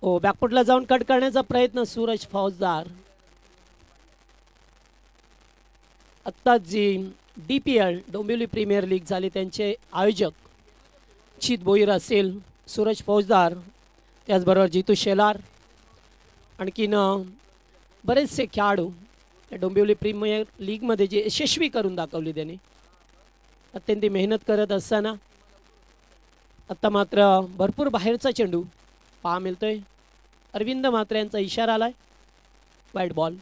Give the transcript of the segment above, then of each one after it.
ओ बॅकफुटला जाऊन कट करण्याचा प्रयत्न सूरज फौजदार. आत्ताच जी DPL डोंबिवली प्रीमियर लीग झाली त्यांचे आयोजक चित भोईर असेल, सूरज फौजदार, त्याचबरोबर जितू शेलार, आणखीन बरेचसे खेळाडू या डोंबिवली प्रीमियर लीगमध्ये जे यशस्वी करून दाखवली त्यांनी अत्यंत मेहनत करत असताना आता मात्र भरपूर बाहेरचा चेंडू पहा मिळतोय. अरविंद मात्रे यांचा इशारा आलाय, वाईट बॉल.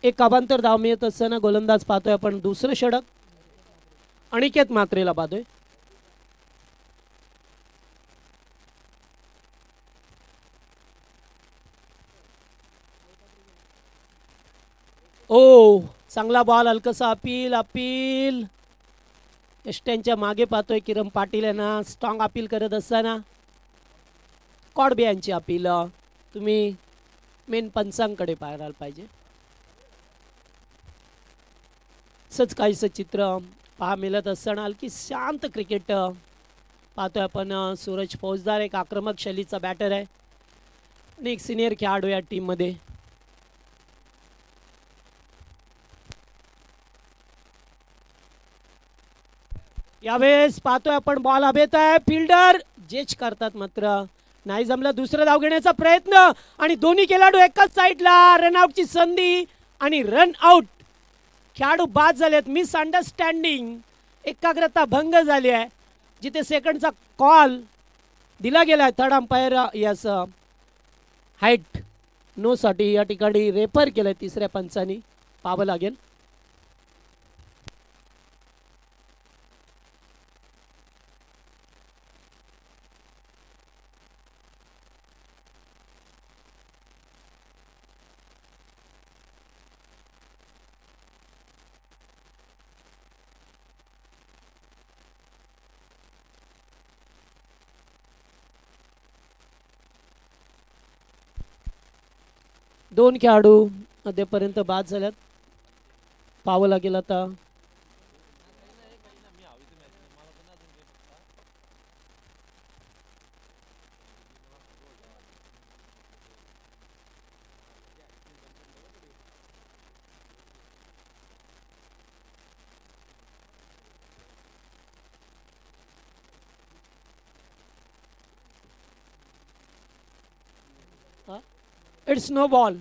एक अभांतर धाव मिळत असताना गोलंदाज पाहतोय आपण दुसरं षटक अनिकेत मात्रेला पाहतोय. ओ चांगला बॉल, हलकसा अपील. एष्ट्यांच्या मागे पाहतोय किरण पाटील यांना स्ट्रॉंग अपील करत असताना कॉडबे यांची अपील तुम्ही मेन पंचांकडे पाहायला पाहिजे. असंच काहीसं चित्र पहा मिळत असताना हलकी शांत क्रिकेट पाहतोय आपण. सूरज फौजदार एक आक्रमक शैलीचा बॅटर आहे आणि एक सिनियर खेळाडू या टीममध्ये. यावेळेस पाहतोय आपण बॉल हवेत आहे, फिल्डर जेच करतात मात्र नाही जमलं. दुसरं धाव घेण्याचा प्रयत्न आणि दोन्ही खेळाडू एकाच साईडला. रनआउटची संधी आणि रन आउट. खेळाडू बाद झालेत. मिसअंडरस्टँडिंग, एकाग्रता भंग झाली आहे. जिथे सेकंडचा कॉल दिला गेला आहे थर्ड अंपायर यास हाईट नो साठी या ठिकाणी रेफर केलंय तिसऱ्या पंचानी, पाहावं लागेल. दोन खेळाडू अद्यापर्यंत बाद झाल्यात, पाहावं लागेल आता. It's no ball.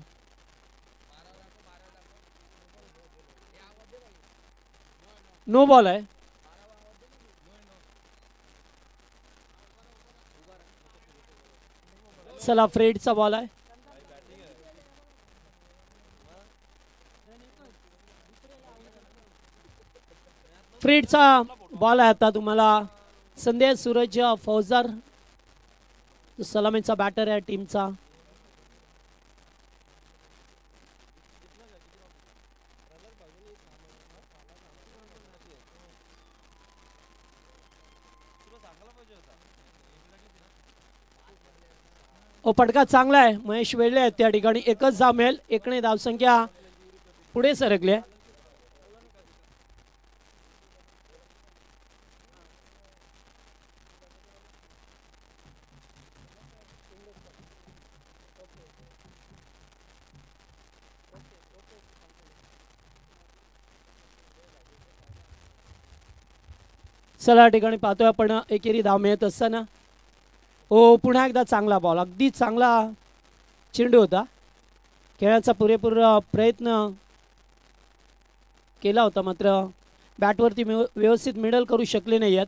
No ball आहे. चला फ्रेडचा बॉल आहे. फ्रेडचा बॉल आहे आता तुम्हाला. संदेश सूरज फौजदार सलामीचा बॅटर आहे टीमचा. ओ पटका चांगला आहे. महेश वेळले आहेत त्या ठिकाणी. एकच धाव मिळेल. एकने धावसंख्या पुढे सरकली आहे. चला या ठिकाणी पाहतोय आपण एकेरी धाव मिळत असताना. ओ पुन्हा एकदा चांगला बॉल, अगदी चांगला चेंडू होता. खेळाचा पुरेपूर प्रयत्न केला होता मात्र बॅटवरती व्यवस्थित मिडल करू शकले नाही आहेत.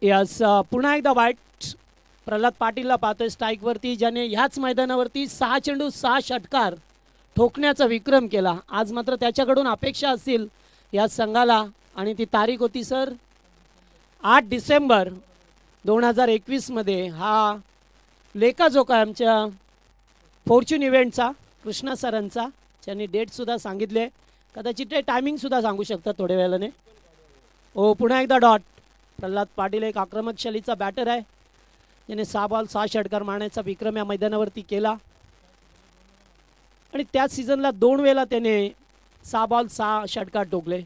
यास पुन्हा एकदा वाईट. प्रल्हाद पाटीलला पाहतोय स्ट्राईक वरती, ज्याने ह्याच मैदानावरती 6 चेंडू 6 षटकार ठोकण्याचा विक्रम केला. आज मात्र त्याच्याकडून अपेक्षा असतील या संघाला आणि ती तारीख होती सर 8 डिसेंबर 2021 मध्ये. हा लेखाजोखा आमच्या फॉर्च्यून इव्हेंटचा कृष्णा सरांचा, ज्यांनी डेट सुद्धा सांगितले. कदाचित ते टायमिंग सुद्धा सांगू शकतात थोड्या वेळाने. ओ पुन्हा एकदा डॉट. प्रल्हाद पाटील एक आक्रमक शैलीचा बॅटर आहे, ज्याने 6 बॉल 6 षटकार मारण्याचा विक्रम या मैदानावरती केला. आणि त्याच सीझनला 2 वेळेला त्याने 6 बॉल 6 षटकार ठोकले.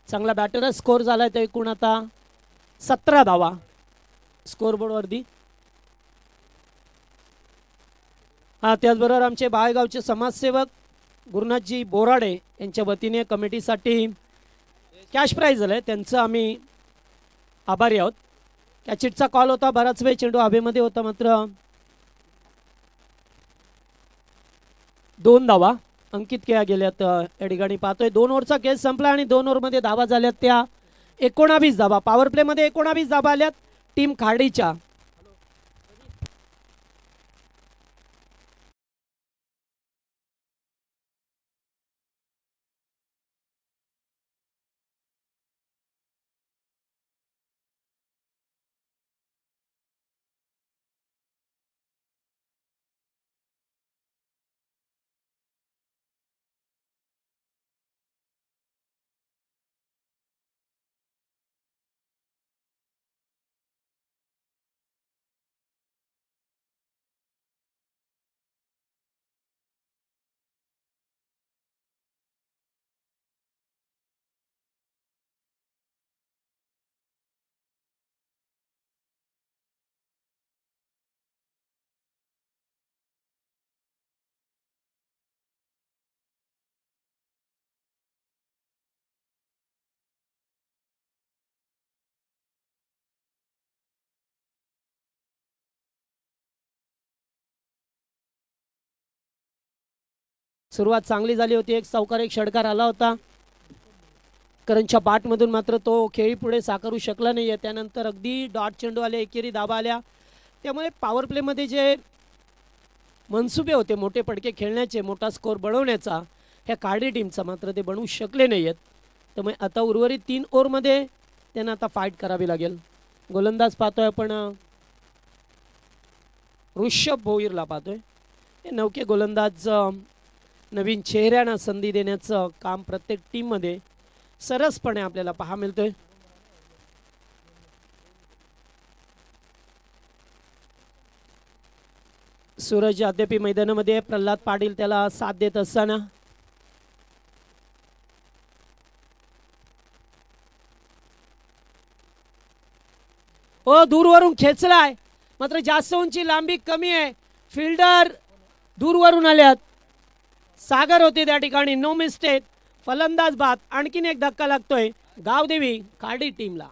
चांगला बॅटर स्कोर झालाय तर एकूण आता 17 धावा स्कोरबोर्डवरती. हा त्याचबरोबर आमचे बाळगावचे समाजसेवक गुरुनाथजी बोराडे यांच्या वतीने कमिटीसाठी कॅश प्राईज झालंय, त्यांचं आम्ही आभारी आहोत. कॅचिटचा कॉल होता, बराच वेळ चेंडू हवेमध्ये होता, मात्र 2 धावा अंकित केल्या गेल्यात या ठिकाणी. पाहतोय 2 ओव्हरचा खेळ संपला आणि 2 ओव्हरमध्ये धावा झाल्यात त्या 19 धावा. पॉवर प्लेमध्ये 19 धावा आल्यात टीम खाडीच्या. सुरुवात चांगली झाली होती, एक चौकार एक षटकार आला होता करणच्या पाठमधून, मात्र तो खेळी पुढे साकारू शकला नाहीये. त्यानंतर अगदी डॉट चेंडू आले, एकेरी धाबा आल्या. त्यामुळे पॉवर प्लेमध्ये जे मनसुबे होते मोठे पडके खेळण्याचे, मोठा स्कोर बनवण्याचा ह्या काडी टीमचा, मात्र ते बनवू शकले नाही आहेत. त्यामुळे आता उर्वरित 3 ओव्हरमध्ये त्यांना आता फाईट करावी लागेल. गोलंदाज पाहतोय आपण ऋषभ भोईरला पाहतोय. हे नौके गोलंदाज नवीन चेहऱ्यांना संधी देण्याचं काम प्रत्येक टीममध्ये सरसपणे आपल्याला पाहा मिळतोय. सूरज अद्याप मैदानामध्ये, प्रल्हाद पाटील त्याला साथ देत असताना दूरवरून खेचलाय, मात्र जास्त उंची लांबी कमी आहे. फिल्डर दूरवरून आल्यात, सागर होते त्या ठिकाणी, नो मिस्टेक. फलंदाज बाद. आणखीन एक धक्का लागतोय गावदेवी खाडी टीमला.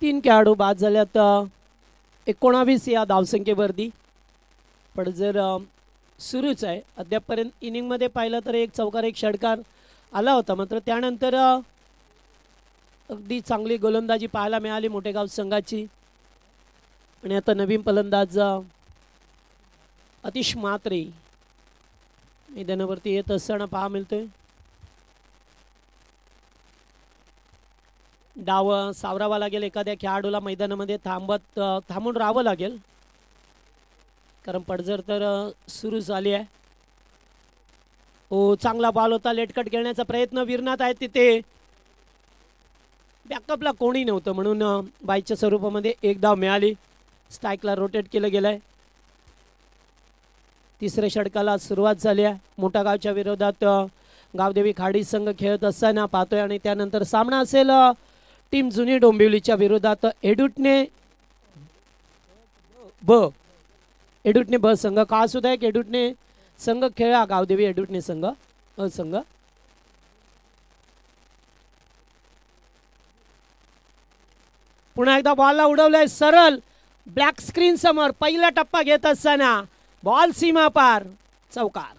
तीन खेळाडू बाद झाल्यात 19 या धावसंख्येवरती. पण जर सुरूच आहे अद्यापपर्यंत. इनिंगमध्ये पाहिलं तर एक चौकार एक षटकार आला होता, मात्र त्यानंतर अगदी चांगली गोलंदाजी पाहायला मिळाली मोठेगाव संघाची. आणि आता नवीन फलंदाज अतिश म्हात्रे मैदानावरती येत असताना पाहा मिळतोय. डाव सावरावा लागेल, एखाद्या खेळाडूला मैदानामध्ये थांबून राहावं लागेल, कारण पडझड तर सुरू झाली आहे. हो, चांगला बॉल होता, लेटकट खेळण्याचा प्रयत्न विरनात आहे तिथे. बॅकअपला कोणी नव्हतं म्हणून बाईच्या स्वरूपामध्ये एक धाव मिळाली. स्ट्राईकला रोटेट केलं गेलंय. तिसऱ्या षटकाला सुरुवात झाली आहे. मोठा गावच्या विरोधात गावदेवी खाडी संघ खेळत असताना पाहतोय. आणि त्यानंतर सामना असेल टीम जुनी डोंबिवलीच्या विरोधात एडुटणे ब संघ. का सुद्धा एक एडुटणे संघ खेळा, गावदेवी एडुटणे संघ संघ. पुन्हा एकदा बॉलला उडवलंय सरळ ब्लॅक स्क्रीन समोर. पहिला टप्पा घेत असताना बॉल सीमा पार, चौकार.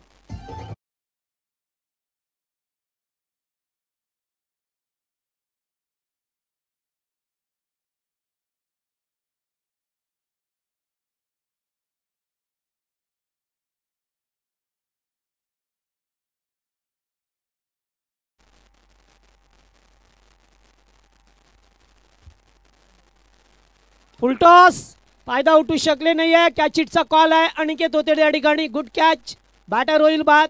फुलटॉस, फायदा उठू शकले नाही आहे. कॅच हिटचा कॉल आहे. अनिकेत होते या ठिकाणी. गुड कॅच, बॅटर होईल बाद.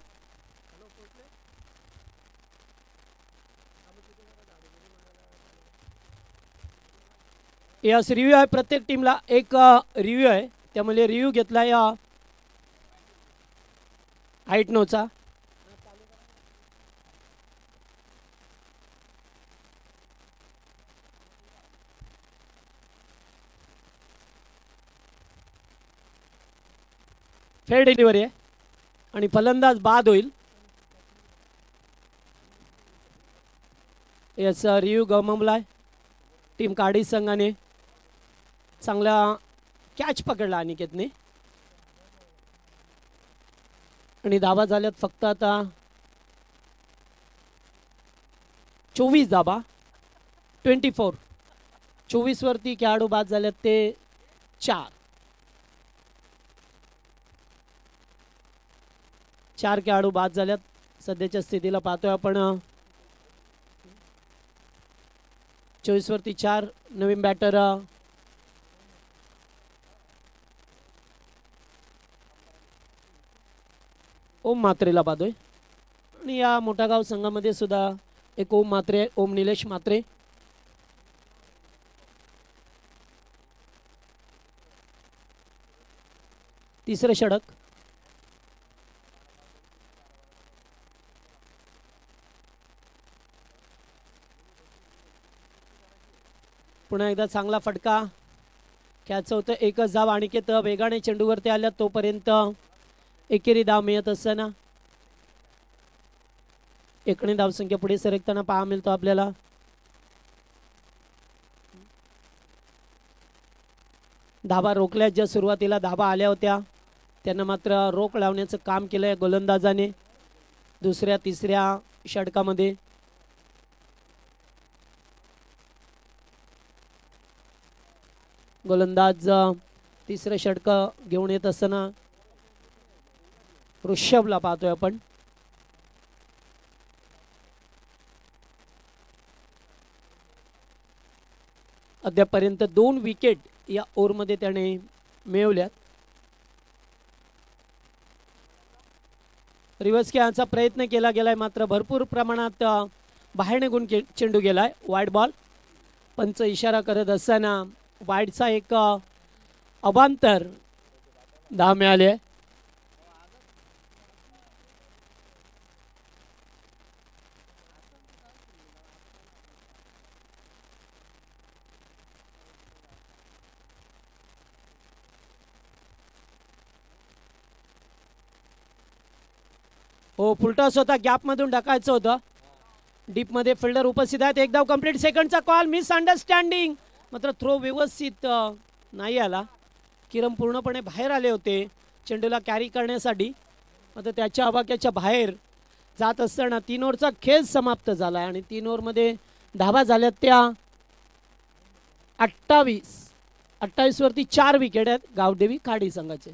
यस, रिव्ह्यू आहे. प्रत्येक टीमला एक रिव्ह्यू आहे, त्यामुळे रिव्ह्यू घेतला या हाईट नोचा. फेअर डिलिव्हरी आहे आणि फलंदाज बाद होईल. यस, रिव्ह्यू गमावलाय टीम काडी संघाने. चांगला कॅच पकडला अनिकेतने आणि धाबा झाल्यात फक्त आता 24 धाबा. 24 24 वरती खेळाडू बाद झाल्यात ते 4 खेळाडू बाद झाल्यात. सध्याच्या स्थितीला पाहतोय आपण 24 वरती 4. नवीन बॅटर ओम म्हात्रेला पाहतोय आणि या मोठा गाव संघामध्ये सुद्धा एक ओम म्हात्रे, ओम निलेश म्हात्रे. तिसरं षटक. पुन्हा एकदा चांगला फटका. कॅच होतं. एकच धाव. अनिकेत वेगाने चेंडूवरती आल्या तोपर्यंत एकेरी धाव मिळत असताना एकणे धावसंख्या पुढे सरकताना पाहा मिळतो आपल्याला. धाबा रोखल्या. ज्या सुरुवातीला धाबा आल्या होत्या त्यांना मात्र रोख लावण्याचं काम केलंय गोलंदाजाने दुसऱ्या तिसऱ्या षटकामध्ये. गोलंदाज तिसरं षटक घेऊन येत असताना ऋषभला पाहतोय आपण. अद्यापर्यंत 2 विकेट या ओव्हरमध्ये त्याने मिळवल्यात. रिव्हर्स खेळाचा प्रयत्न केला गेलाय मात्र भरपूर प्रमाणात बाहेर निघून चेंडू गेलाय. Wide ball. पंच इशारा करत असताना वाईडचा एक अवांतर धाव मिळाली आहे. हो, फुलटॉस होता. गॅपमधून ढकायचं होतं. डीपमध्ये फिल्डर उपस्थित आहेत. एक धाव कंप्लीट. सेकंडचा कॉल. मिसअंडरस्टँडिंग. मात्र थ्रो व्यवस्थित नाही आला. किरम पूर्णपणे बाहेर आले होते चेंडूला कॅरी करण्यासाठी. मात्र त्याच्या आवाक्याच्या बाहेर जात असताना 3 ओव्हरचा खेळ समाप्त झाला आणि 3 ओव्हरमध्ये धावा झाल्यात त्या 28 वरती 4 विकेट आहेत गावदेवी खाडी संघाचे.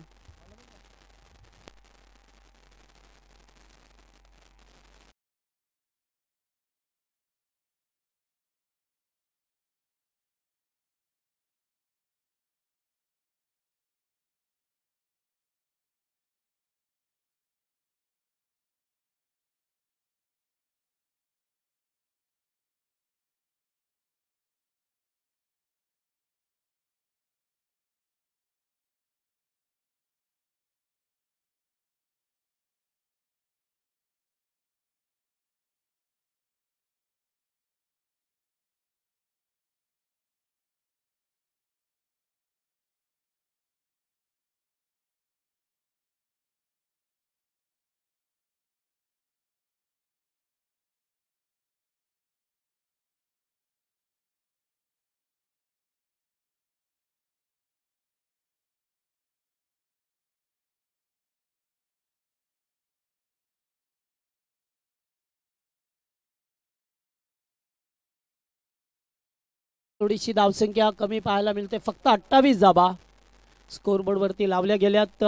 थोडीशी धावसंख्या कमी पाहायला मिळते. फक्त 28 धाबा स्कोरबोर्डवरती लावल्या गेल्यात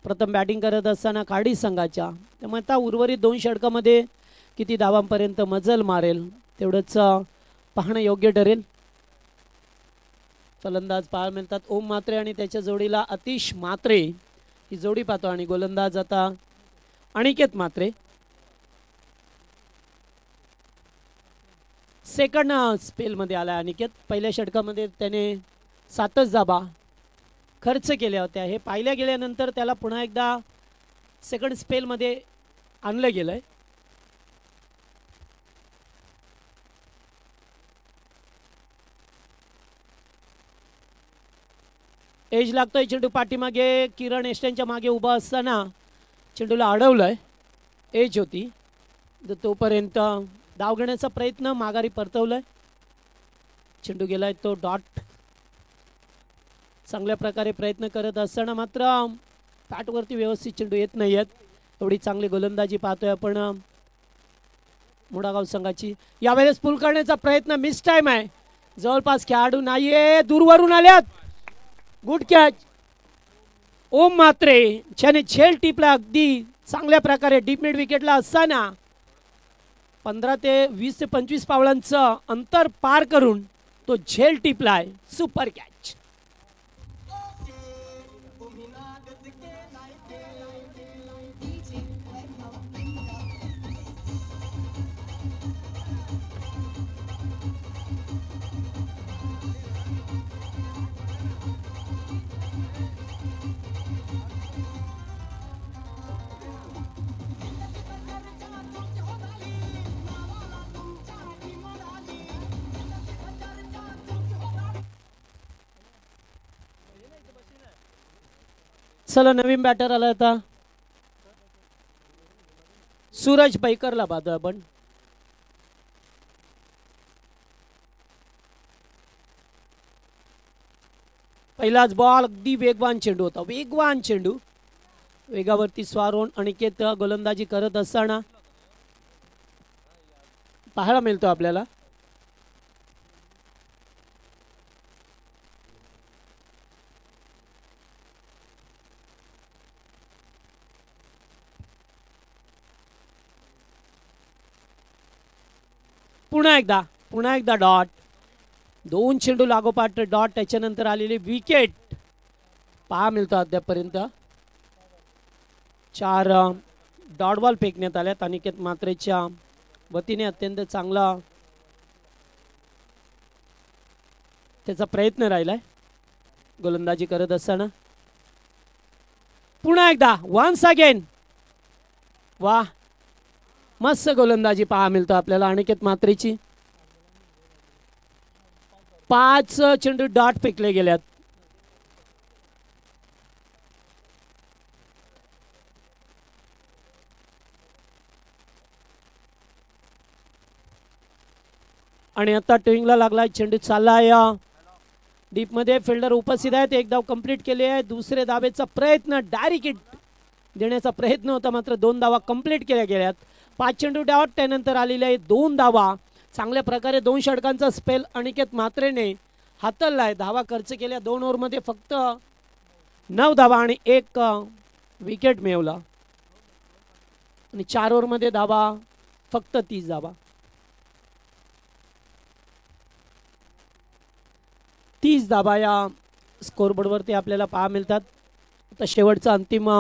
प्रथम बॅटिंग करत असताना खाडी संघाच्या. त्यामुळे आता उर्वरित 2 षटकामध्ये किती धावांपर्यंत मजल मारेल तेवढंच पाहणं योग्य ठरेल. फलंदाज पाहायला मिळतात ओम म्हात्रे आणि त्याच्या जोडीला अतिश म्हात्रे ही जोडी पाहतो आणि गोलंदाज आता अनिकेत म्हात्रे. सेकंड स्पेलमध्ये आला अनिकेत. पहिल्या षटकामध्ये त्याने 7च धाबा खर्च केल्या होत्या. हे पाहिल्या गेल्यानंतर त्याला पुन्हा एकदा सेकंड स्पेलमध्ये आणलं गेलंय. एज लागतोय चेंडू पाठीमागे. किरण एस्टेनच्या मागे उभा असताना चेंडूला अडवलंय. एज होती तोपर्यंत धाव घेण्याचा प्रयत्न माघारी परतवलाय. चेंडू गेलाय तो डॉट. चांगल्या प्रकारे प्रयत्न करत असताना मात्र पॅटवरती व्यवस्थित चेंडू येत नाही आहेत. एवढी चांगली गोलंदाजी पाहतोय आपण मुडागाव संघाची. यावेळेस पुल करण्याचा प्रयत्न मिस टाइम आहे. जवळपास खेळाडू नाहीये. दूरवरून आल्यात. गुड कॅच ओम म्हात्रे ज्याने झेल टिपला अगदी चांगल्या प्रकारे डीप मिड विकेटला असताना 15 ते 20 ते 25 पावलांचं अंतर पार करून तो झेल टिपलाय. Super catch. चला नवीन बॅटर आला आता सूरज बैकरला पाहतो आपण. पहिलाच बॉल अगदी वेगवान चेंडू होता. वेगवान चेंडू वेगावरती स्वार होऊन अनिकेत गोलंदाजी करत असताना पाहायला मिळतो आपल्याला. पुन्हा एकदा डॉट. 2 चेंडू लागोपाठ डॉट. त्याच्यानंतर आलेली विकेट पहा मिळतो अद्यापर्यंत. 4 डॉट बॉल फेकण्यात आल्यात अनिकेत म्हात्रेच्या वतीने. अत्यंत चांगला त्याचा प्रयत्न राहिलाय गोलंदाजी करत असताना. पुन्हा एकदा वन्स अगेन. वा मस्त गोलंदाजी पहा मिळतो आपल्याला अनिकेत म्हात्रेची. 5 चेंडू डॉट फेकले गेल्यात. आणि आता टुईंगला लागलाय. चेंडू चाललाय डीप मध्ये. फिल्डर उपस्थित आहेत. एक धाव कंप्लीट केली आहे. दुसरे धावेचा प्रयत्न डायरेक्ट हिट देण्याचा प्रयत्न होता मात्र 2 धावा कंप्लीट केल्या गेल्यात. 5 चेंडू डॉट. त्यानंतर आलेल्या 2 धावा. चांगल्या प्रकारे 2 षटकांचा स्पेल अनिकेत म्हात्रेने हाताळलाय. धावा खर्च केल्या. 2 ओव्हरमध्ये फक्त 9 धावा आणि 1 विकेट मिळवला. आणि 4 ओव्हरमध्ये धावा फक्त 30 धावा. 30 धावा या स्कोरबोर्डवरती आपल्याला पहा मिळतात. आता शेवटचा अंतिम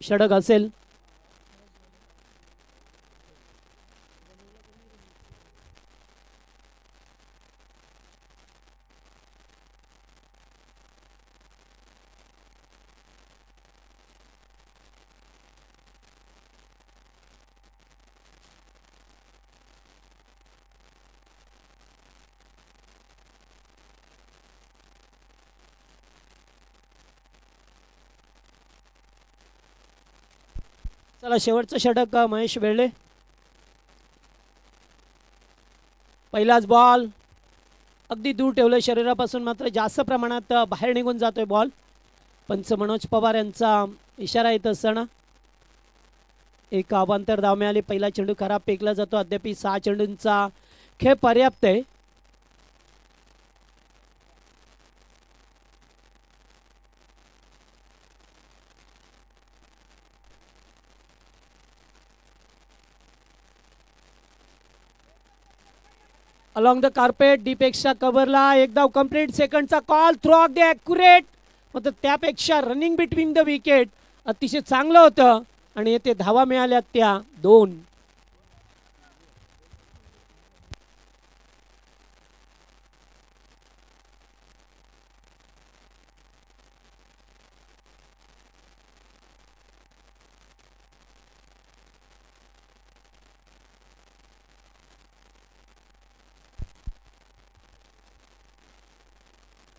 षटक असेल. चला शेवटचं षटक महेश वेळले. पहिलाच बॉल अगदी दूर ठेवलं शरीरापासून मात्र जास्त प्रमाणात बाहेर निघून जातोय बॉल. पंच मनोज पवार यांचा इशारा येत असताना एक अवांतर धाव मिळाली. पहिला चेंडू खराब फेकला जातो. अद्याप 6 चेंडूंचा खेळ पर्याप्त आहे. अलॉंग द कार्पेट डीपेक्षा कव्हरला एक धाव कंप्लीट. सेकंडचा call throw off the accurate. मात्र त्यापेक्षा रनिंग बिटवीन द विकेट अतिशय चांगलं होतं आणि येथे धावा मिळाल्या त्या 2.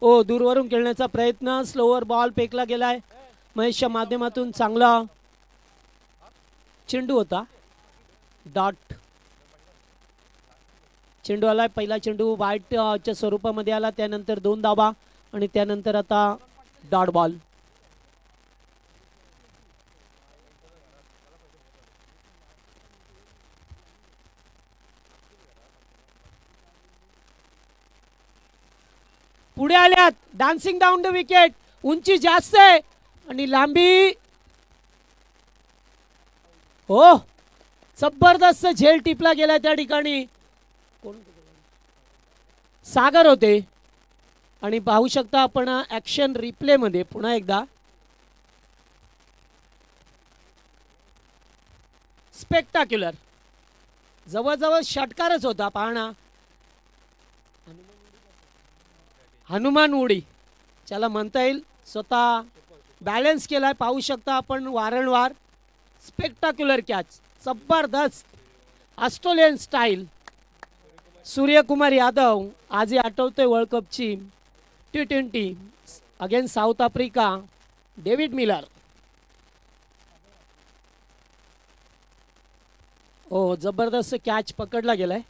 ओ दूरवरून खेळण्याचा प्रयत्न. स्लोवर बॉल फेकला गेलाय महेशच्या माध्यमातून. चांगला चेंडू होता. डॉट चेंडू आला. पहिला चेंडू वाईटच्या स्वरूपामध्ये आला. त्यानंतर 2 धावा आणि त्यानंतर आता डॉट बॉल. पुढे आल्यात. Dancing down the wicket. उंची जास्त आहे आणि लांबी. हो जबरदस्त झेल टिपला गेला त्या ठिकाणी. सागर होते आणि पाहू शकता आपण ऍक्शन रिप्ले मध्ये पुन्हा एकदा. स्पेक्टाक्युलर जवळजवळ षटकारच होता. पाहणा हनुमान उडी त्याला म्हणता येईल. स्वतः बॅलन्स केलाय पाहू शकता आपण वारंवार. स्पेक्टाक्युलर कॅच जबरदस्त ऑस्ट्रेलियन स्टाईल. सूर्यकुमार यादव आजही आठवतोय वर्ल्ड कपची T20 against South Africa. David Miller. ओ जबरदस्त कॅच पकडला गेलाय.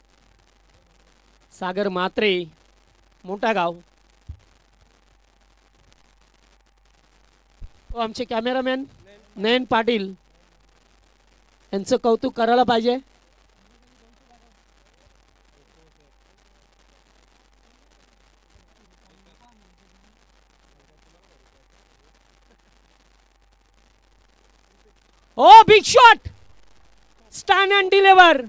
सागर म्हात्रे मोठा गाव. आमचे कॅमेरामॅन नयन पाटील यांचं कौतुक करायला पाहिजे. Oh big shot. Stand and deliver.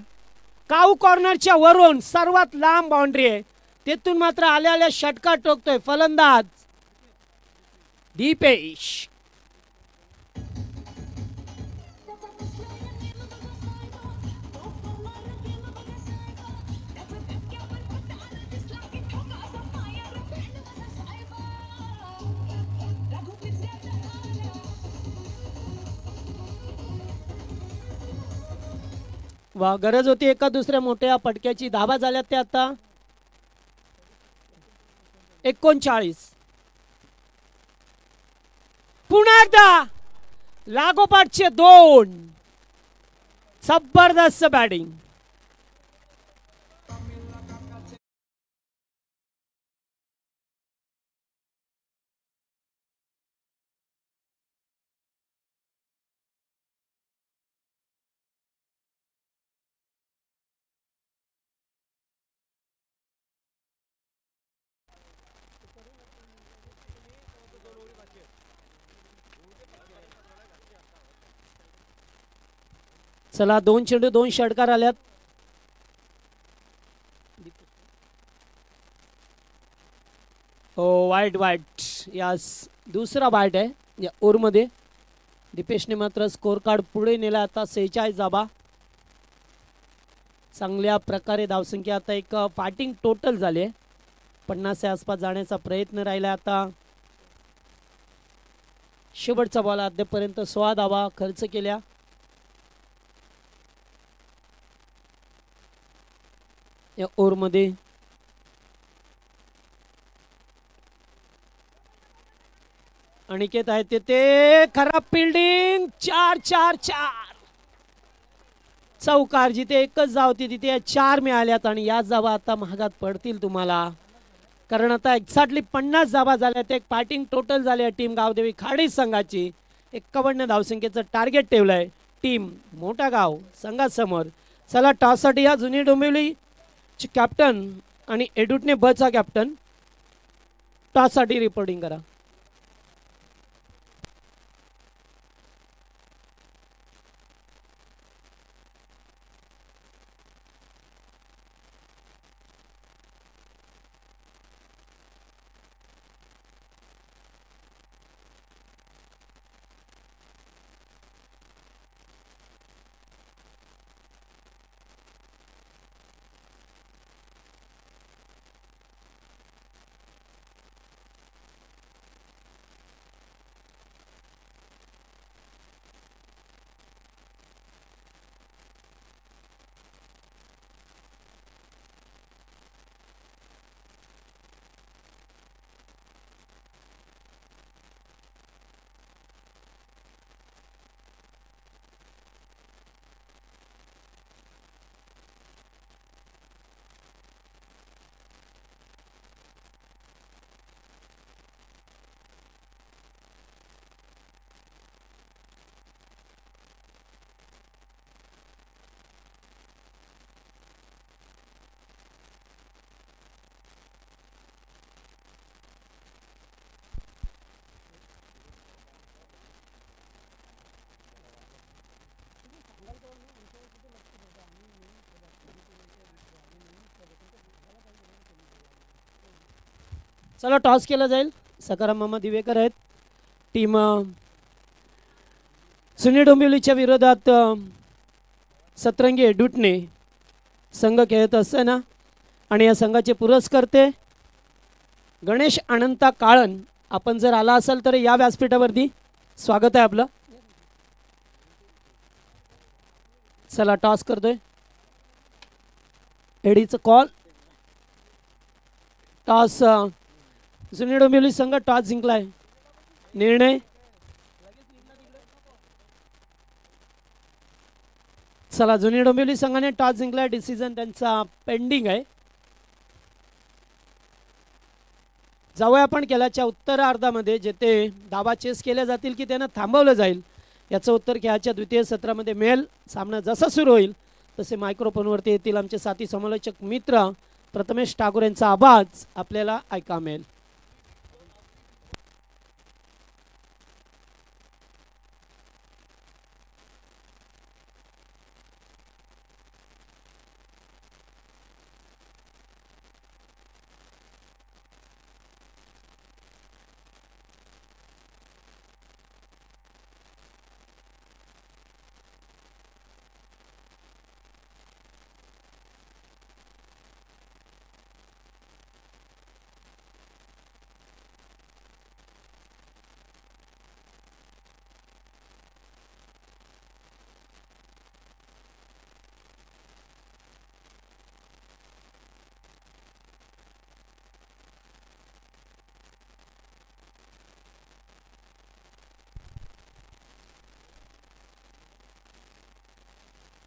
Cow कॉर्नरच्या वरून सर्वात लांब बाउंड्री आहे. तेथून मात्र आल्या आल्या षटकार टोकतोय फलंदाज दीपेश. वा गरज होती एका दुसऱ्या मोठ्या पटक्याची. धावा झाल्यात त्या आता 39. पुन्हा एकदा लागोपाठचे 2. जबरदस्त बॅटिंग. चला 2 चेंडू 2 षटकार आल्यात. हो वाईट वाईट यास दुसरा वाईट आहे या ओव्हरमध्ये. दीपेशने मात्र स्कोर कार्ड पुढे नेला. आता 46 धावा. चांगल्या प्रकारे धावसंख्या आता एक फायटिंग टोटल झाली आहे. 50च्या आसपास जाण्याचा प्रयत्न राहिला. आता शेवटचा बॉल अद्यापर्यंत 16 धावा खर्च केल्या. या ओव्हरमध्ये अनिकेत आहे ते खराब फिल्डिंग. 4-4-4 चौकार. जिथे एकच धाव होती तिथे 4 मिळाल्यात आणि याच धावा आता महागात पडतील तुम्हाला. कारण आता एक्झॅक्टली 50 धावा झाल्यात. एक फायटिंग टोटल झाली आहे टीम गावदेवी खाडी संघाची. 51 धावसंख्येचं टार्गेट ठेवलंय टीम मोठा गाव संघासमोर. चला टॉससाठी या जुनी डोंबिवली कॅप्टन आणि एडुटने बचा कॅप्टन टॉससाठी रिपोर्टिंग करा. चला टॉस केला जाईल. सकाराम मामा दिवेकर आहेत. टीम सुनी डोंबिवलीच्या विरोधात सतरंगी डुटणे संघ खेळत असताना आणि या संघाचे पुरस्कर्ते गणेश अनंता काळन. आपण जर आला असाल तर या व्यासपीठावरती स्वागत आहे आपलं. चला टॉस करतोय. एडीचं कॉल. टॉस जुनी डोंबिवली संघ टॉस जिंकलाय. निर्णय चला जुनी डोंबिवली संघाने टॉस जिंकलाय. डिसिजन त्यांचा पेंडिंग आहे. जाऊया आपण खेळाच्या उत्तरार्धामध्ये जेथे धावा चेस केल्या जातील की त्यांना थांबवलं जाईल याचं उत्तर खेळाच्या द्वितीय सत्रामध्ये मिळेल. सामना जसा सुरू होईल तसे मायक्रोफोनवरती येतील आमचे साथी समालोचक मित्र प्रथमेश ठाकूर यांचा आवाज आपल्याला ऐका मिळेल.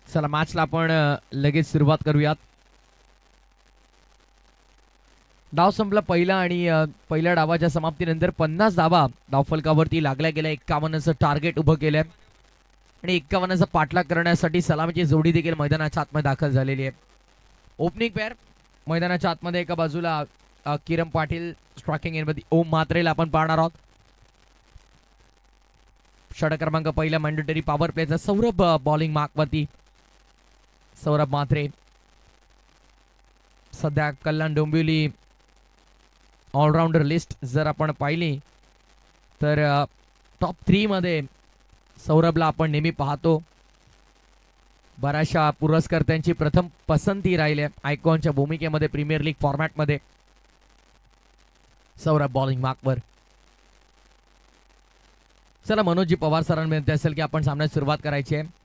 चला मॅचला आपण लगेच सुरुवात करूयात. डाव संपला पहिला आणि पहिल्या डावाच्या समाप्तीनंतर 50 धावा डावफलकावरती लागल्या गेल्या. 51चं टार्गेट उभं केलंय आणि 51चा पाठलाग करण्यासाठी सलामीची जोडी देखील मैदानाच्या आतमध्ये दाखल झालेली आहे. ओपनिंग पेअर मैदानाच्या आतमध्ये एका बाजूला किरण पाटील स्ट्रायकिंग एंडमध्ये ओम म्हात्रेला आपण पाहणार आहोत. षटक क्रमांक पहिला मॅन्डेटरी पॉवर प्लेचा सौरभ बॉलिंग मार्कवरती. सौरभ म्हात्रे सध्या कल्याण डोंबिवली ऑलराऊंडर लिस्ट जर आपण पाहिली तर टॉप 3 मध्ये सौरभला आपण नेहमी पाहतो. बऱ्याचशा पुरस्कर्त्यांची प्रथम पसंती राहिली आयकॉनच्या भूमिकेमध्ये प्रीमियर लीग फॉर्मॅटमध्ये. सौरभ बॉलिंग मार्कवर. चला मनोजी पवार सरांना विनंती असेल की आपण सामन्यात सुरुवात करायची आहे.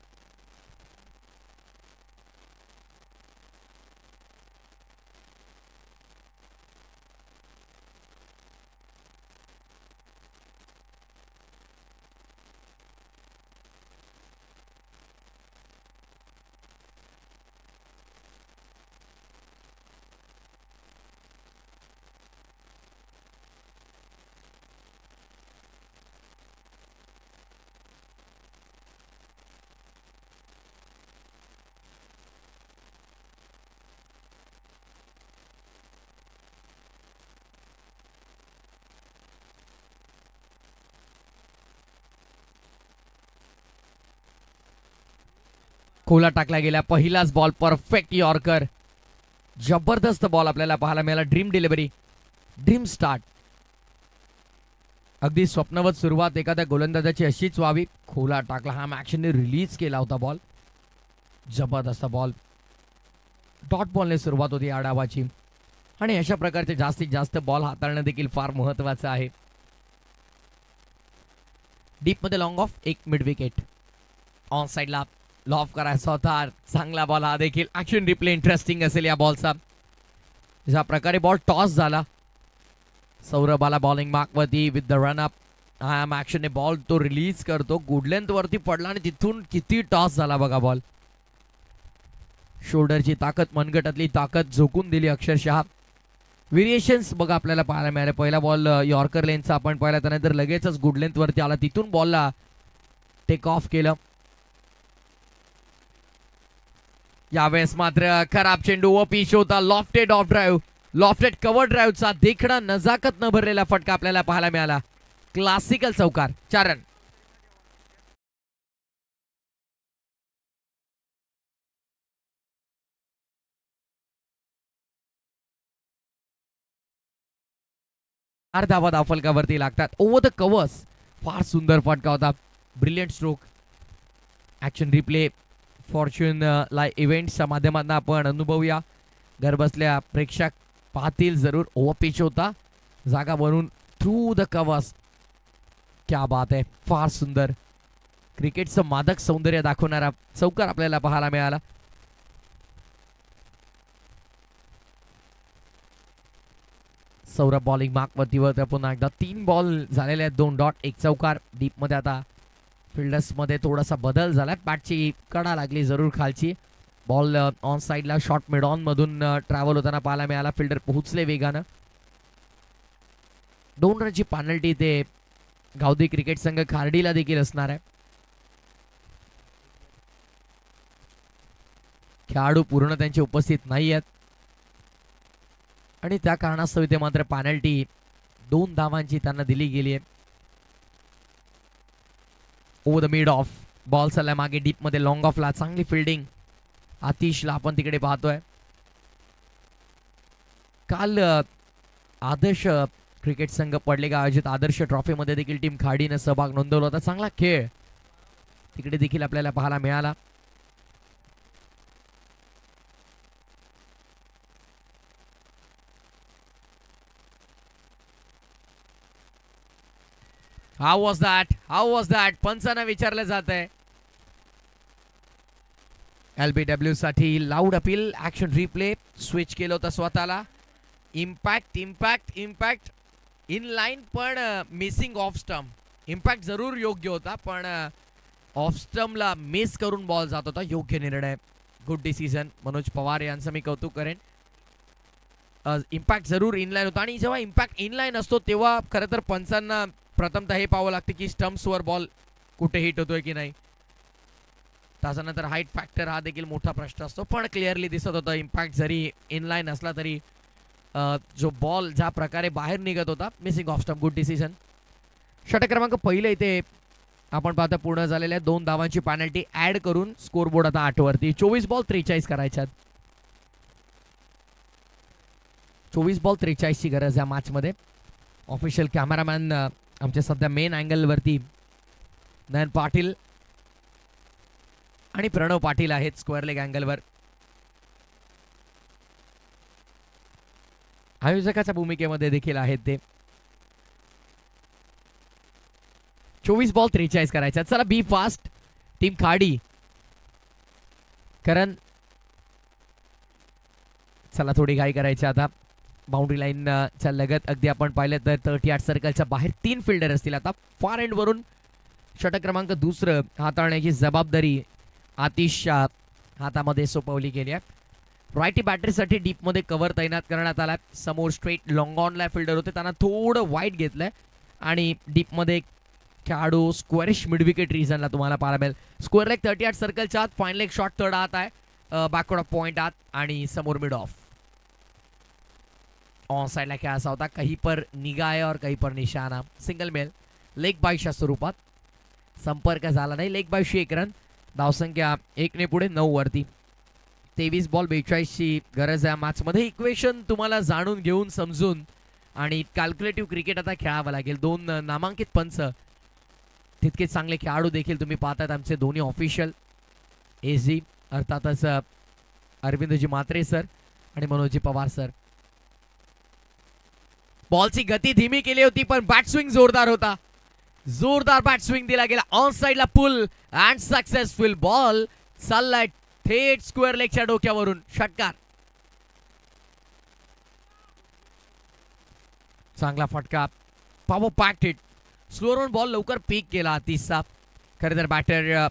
खोला टाकला गेला. पहिलाच बॉल परफेक्ट यॉर्कर. जबरदस्त बॉल आपल्याला पाहायला मिळाला. Dream delivery, dream start. अगदी स्वप्नवत सुरुवात एखाद्या गोलंदाजाची अशीच व्हावी. खोला टाकला. हा ॲक्शनने रिलीज केला होता बॉल. जबरदस्त बॉल. डॉट बॉलने सुरुवात होती या डावाची आणि अशा प्रकारचे जास्तीत जास्त बॉल हाताळणं देखील फार महत्वाचं आहे. डीप मध्ये लॉंग ऑफ, एक मिड विकेट. ऑन साइडला लॉफ करायचा होता. चांगला बॉल हा देखील. ऍक्शन रिप्ले इंटरेस्टिंग असेल या बॉलचा. ज्या प्रकारे बॉल टॉस झाला. सौरभ आला बॉलिंग मार्कवरती विथ द रनअप. हा ऍक्शनने बॉल तो रिलीज करतो. गुड लेंथ वरती पडला आणि तिथून किती टॉस झाला बघा बॉल. शोल्डरची ताकद, मनगटातली ताकद झोकून दिली अक्षरशः. व्हेरिएशन्स बघा आपल्याला पाहायला मिळाले. पहिला बॉल यॉर्कर लेनचा आपण पाहिला, त्यानंतर लगेचच गुड लेंथ वरती आला. तिथून बॉलला टेक ऑफ केलं. यावेळेस मात्र खराब चेंडू व पिच होता. Lofted off drive, lofted cover ड्राईव्हचा देखणा नजाकत न भरलेला फटका आपल्याला पाहायला मिळाला. क्लासिकल चौकार. 4 रन. धावा धावफलकावरती लागतात. ओव्हर द कव्हर्स, फार सुंदर फटका होता. Brilliant stroke. Action replay Fortune live इव्हेंट्सच्या माध्यमातून आपण अनुभवूया. घरबसल्या प्रेक्षक पाहतील जरूर. ओव्हर पिच होता, जागा बनवून थ्रू द कव्हर्स. क्या बात आहे, फार सुंदर. क्रिकेटचं मादक सौंदर्य दाखवणारा चौकार आपल्याला पाहायला मिळाला. सौरभ बॉलिंग मार्क वरती पुन्हा एकदा 3 बॉल झालेले आहेत, 2 डॉट 1 चौकार. डीप मध्ये आता फिल्डर्स मध्ये थोडासा बदल झालाय. बॅटची कडा लागली जरूर खालची. बॉल ऑन साइडला शॉर्ट मिड ऑन मधून ट्रॅव्हल होताना पाहायला मिळाला. फिल्डर पोहोचले वेगानं. 2 रनची पेनल्टी ते गावदी क्रिकेट संघ खार्डीला देखील असणार आहे. खेळाडू पूर्ण त्यांची उपस्थित नाही आहेत आणि त्या कारणास्तव इथे मात्र पेनल्टी 2 धावांची त्यांना दिली गेली आहे. Over the mid of ball चाललाय मागे डीप मध्ये. लॉंग ऑफला चांगली फिल्डिंग आतिशला आपण तिकडे पाहतोय. काल आदर्श क्रिकेट संघ पडलेगा आयोजित आदर्श ट्रॉफी मध्ये देखील टीम खाडीने सहभाग नोंदवला होता. चांगला खेळ तिकडे देखील आपल्याला पाहायला मिळाला. हाऊ वॉज दॅट पंचांना विचारलं जात आहे. LBW साठी loud appeal. Action replay switch केलं होतं स्वतःला. Impact impact impact in line पण मिसिंग ऑफ स्टंप. इम्पॅक्ट जरूर योग्य होता पण ऑफ स्टंपला मिस करून बॉल जात होता. योग्य निर्णय, गुड डिसिजन. मनोज पवार यांचं मी कौतुक करेन. इम्पॅक्ट जरूर इनलाईन होता आणि जेव्हा इम्पॅक्ट इनलाईन असतो तेव्हा खरं तर पंचांना प्रथमतः हे पाहावं लागतं की स्टंप्सवर बॉल कुठे हिट होतोय की नाही. त्याच्यानंतर हाईट फॅक्टर हा देखील मोठा प्रश्न असतो. पण क्लिअरली दिसत होतं इम्पॅक्ट जरी इनलाईन असला तरी जो बॉल ज्या प्रकारे बाहेर निघत होता, missing off stump, good decision. षटक क्रमांक पहिले इथे आपण पाहता पूर्ण झालेल्या 2 धावांची पेनल्टी ऍड करून स्कोर बोर्ड आता 8 वरती. 24 बॉल 43 करायच्यात. 24 बॉल 43 ची गरज या मॅच मध्ये. ऑफिशियल कॅमेरामॅन आमच्या सध्या मेन अँगल वरती नयन पाटील आणि प्रणव पाटील आहेत स्क्वेअर लेग अँगल वर. आयोजकाच्या भूमिकेमध्ये देखील आहेत ते. 24 बॉल 43 करायच्या. चला बी फास्ट टीम खाडी. कारण चला थोडी घाई करायची आता. बाउंड्री लाईन च्या लगत अगदी आपण पाहिलं तर 38 सर्कलच्या बाहेर 3 फिल्डर असतील. आता फार एंड वरून षटक क्रमांक 2 हाताळण्याची जबाबदारी आतिशच्या हातामध्ये सोपवली गेली आहे. रायटी बॅटरीसाठी डीप मध्ये कव्हर तैनात करण्यात आला. समोर स्ट्रेट लॉंग ऑनला फिल्डर होते, त्यांना थोडं वाईट घेतलंय आणि डीप मध्ये खेळाडू स्क्वेअरिश मिड विकेट रिजनला तुम्हाला पाहायला मिळेल. स्क्वेअर लेग 38 सर्कलच्या आत, फाईन लेग शॉट थर्ड आत आहे, बॅकवर्ड ऑफ पॉइंट आत आणि समोर मिड ऑफ. ऑन साइडला खेळायचा होता. कहीं पर निगाह है और कहीं पर निशाना. सिंगल मेल लेग बायच्या स्वरूपात. संपर्क झाला नाही. लेग बायशी 1 रन. धावसंख्या 1 ने पुढे 9 वरती. 23 बॉल 42 ची गरज आहे मॅच मध्ये. इक्वेशन तुम्हाला जाणून घेऊन समजून आणि कॅल्क्युलेटिव्ह क्रिकेट आता खेळावं लागेल. 2 नामांकित पंच, तितकेच चांगले खेळाडू देखील तुम्ही पाहतात. आमचे दोन्ही ऑफिशियल एजी अर्थातच अरविंदजी मात्रे सर आणि मनोजी पवार सर. बॉलची गती धीमी केली होती पण बॅट स्विंग जोरदार होता. जोरदार बॅट स्विंग दिला गेला. ऑन साइडला पुल अँड सक्सेसफुल. बॉल चाललाय थेट स्क्वेअर लेगच्या डोक्यावरून. षटकार. चांगला फटका. Power packed hit. Slower on ball लवकर पीक केला आतिशचा. खरं तर बॅटर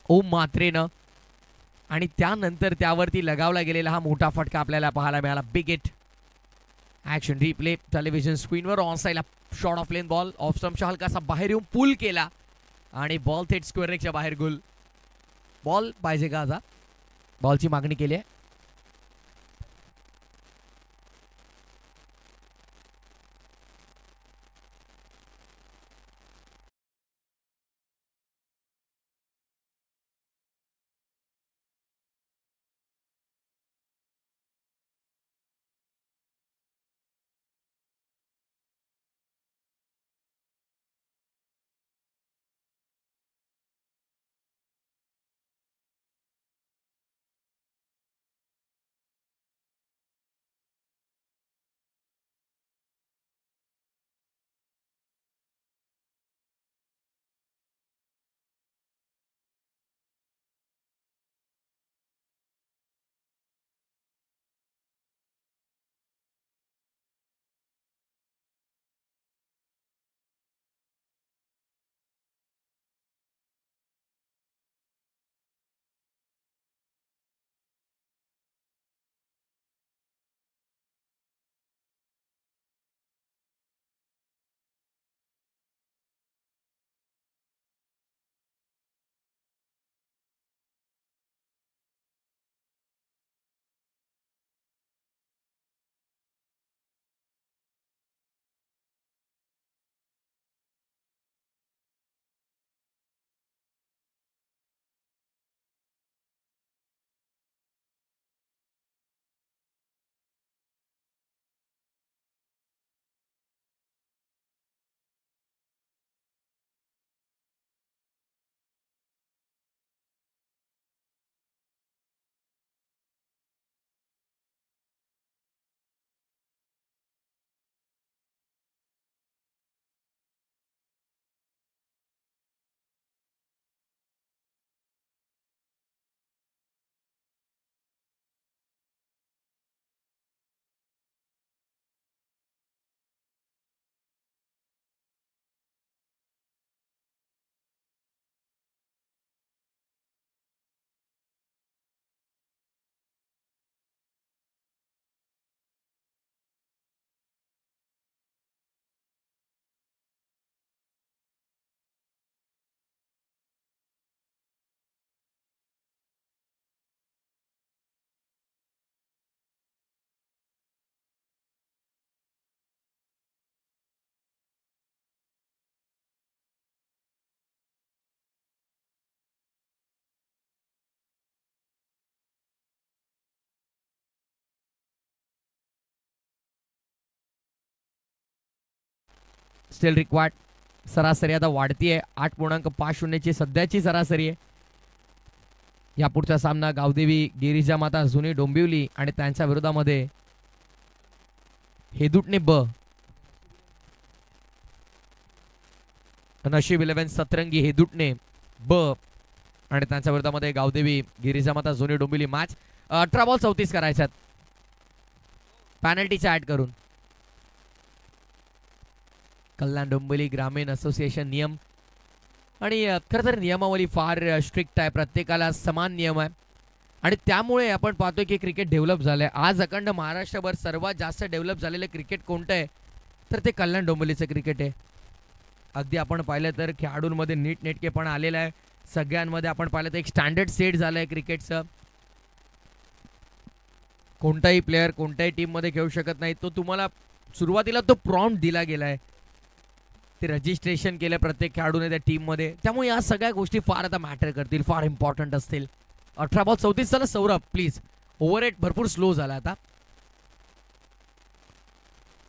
ओम मात्रेनं आणि त्यानंतर त्यावरती लगावला गेलेला हा मोठा फटका आपल्याला पाहायला मिळाला. Big hit. Action replay television स्क्रीनवर. ऑन साइडला short of length ball off स्टंपच्या हलकासा बाहेर येऊन पुल केला आणि बॉल थेट स्क्वेअर लेगच्या बाहेर गुल. बॉल पाहिजे का आता? बॉलची मागणी केली आहे. Still required. सरासरी आता वाढतीये. 8.50 ची सध्याची सरासरी आहे. या पुढचा सामना गावदेवी गिरिजा माता जुनी डोंबिवली आणि त्यांच्या विरोधामध्ये हेदुटणे ब, नशीब 11 सतरंगी हेदुटणे ब आणि त्यांच्या विरोधामध्ये गावदेवी गिरिजा माता जुनी डोंबिवली. मॅच 18 बॉल 34 करायच्यात पॅनल्टीच्या ऍड करून. कल्याण डोंबिवली ग्रामीण असोसिएशन नियम आणि खरं तर नियमावली फार स्ट्रिक्ट आहे. प्रत्येकाला समान नियम आहे आणि त्यामुळे आपण पाहतोय की क्रिकेट डेव्हलप झालंय. आज अखंड महाराष्ट्रभर सर्वात जास्त डेव्हलप झालेलं क्रिकेट कोणतं आहे तर ते कल्याण डोंबिवलीचं क्रिकेट आहे. अगदी आपण पाहिलं तर खेळाडूंमध्ये नीटनेटकेपणा आलेला आहे. सगळ्यांमध्ये आपण पाहिलं तर एक स्टँडर्ड सेट झालंय क्रिकेटचं. कोणताही प्लेअर कोणत्याही टीममध्ये खेळू शकत नाही. तो तुम्हाला सुरुवातीला तो प्रॉम्प्ट दिला गेलाय. ते रजिस्ट्रेशन केलं प्रत्येक खेळाडूने त्या टीममध्ये. त्यामुळे या सगळ्या गोष्टी फार आता मॅटर करतील, फार इम्पॉर्टंट असतील. 18 बॉल 34. चला सौरभ प्लीज. ओव्हरहेड भरपूर स्लो झाला आता.